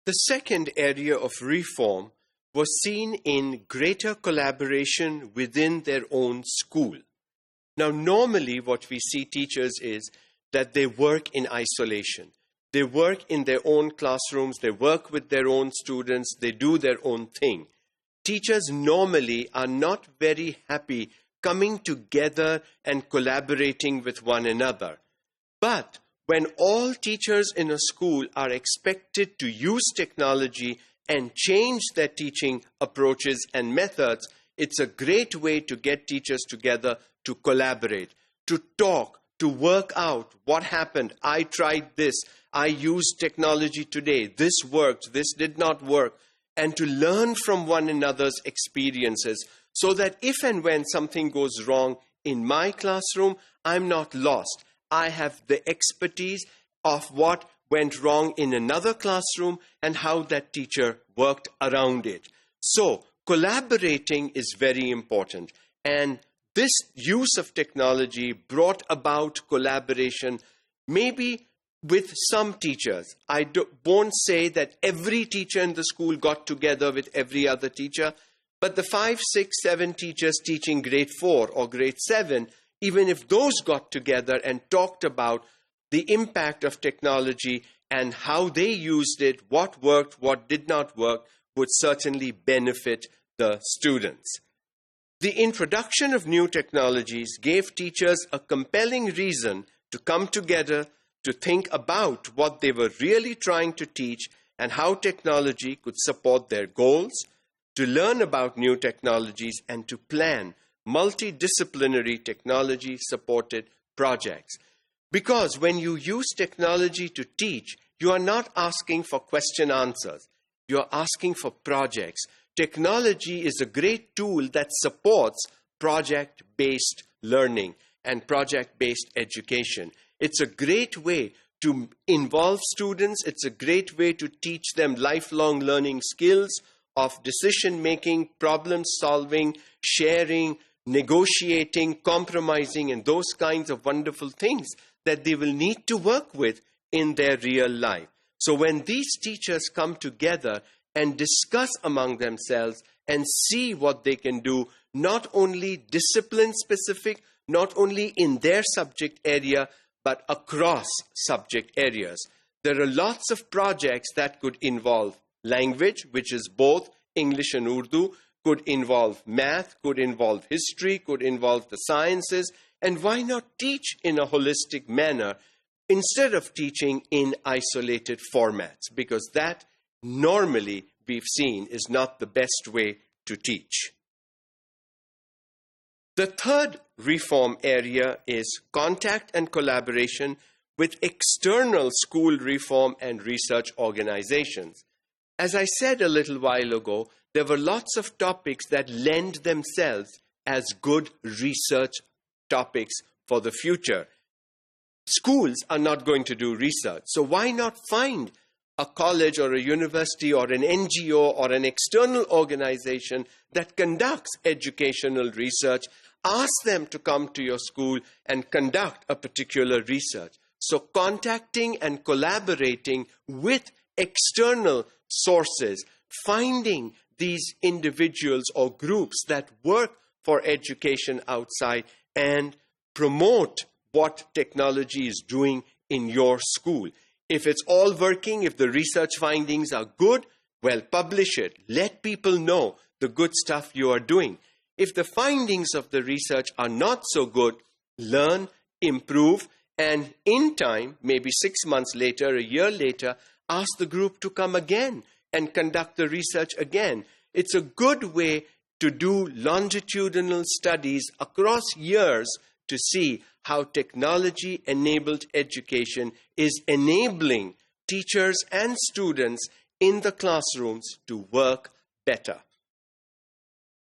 The second area of reform was seen in greater collaboration within their own school. Now, normally what we see teachers is that they work in isolation. They work in their own classrooms, they work with their own students, they do their own thing. Teachers normally are not very happy coming together and collaborating with one another. But when all teachers in a school are expected to use technology and change their teaching approaches and methods, it's a great way to get teachers together to collaborate, to talk, to work out what happened. I tried this. I used technology today. This worked. This did not work. And to learn from one another's experiences so that if and when something goes wrong in my classroom, I'm not lost. I have the expertise of what went wrong in another classroom and how that teacher worked around it. So collaborating is very important. And this use of technology brought about collaboration, maybe with some teachers. I won't say that every teacher in the school got together with every other teacher, but the 5, 6, 7 teachers teaching grade 4 or grade 7, even if those got together and talked about the impact of technology and how they used it, what worked, what did not work, would certainly benefit the students. The introduction of new technologies gave teachers a compelling reason to come together to think about what they were really trying to teach and how technology could support their goals, to learn about new technologies, and to plan multidisciplinary technology-supported projects. Because when you use technology to teach, you are not asking for question answers. You are asking for projects. Technology is a great tool that supports project-based learning and project-based education. It's a great way to involve students. It's a great way to teach them lifelong learning skills of decision-making, problem-solving, sharing, negotiating, compromising, and those kinds of wonderful things that they will need to work with in their real life. So when these teachers come together and discuss among themselves and see what they can do, not only discipline-specific, not only in their subject area, but across subject areas. There are lots of projects that could involve language, which is both English and Urdu, could involve math, could involve history, could involve the sciences, and why not teach in a holistic manner instead of teaching in isolated formats? Because that normally we've seen is not the best way to teach. The third reform area is contact and collaboration with external school reform and research organizations. As I said a little while ago, there were lots of topics that lend themselves as good research topics for the future. Schools are not going to do research, so why not find a college or a university or an NGO or an external organization that conducts educational research? Ask them to come to your school and conduct a particular research. So contacting and collaborating with external sources, finding these individuals or groups that work for education outside and promote what technology is doing in your school. If it's all working, if the research findings are good, well, publish it. Let people know the good stuff you are doing. If the findings of the research are not so good, learn, improve, and in time, maybe 6 months later, a year later, ask the group to come again and conduct the research again. It's a good way to do longitudinal studies across years to see how technology-enabled education is enabling teachers and students in the classrooms to work better.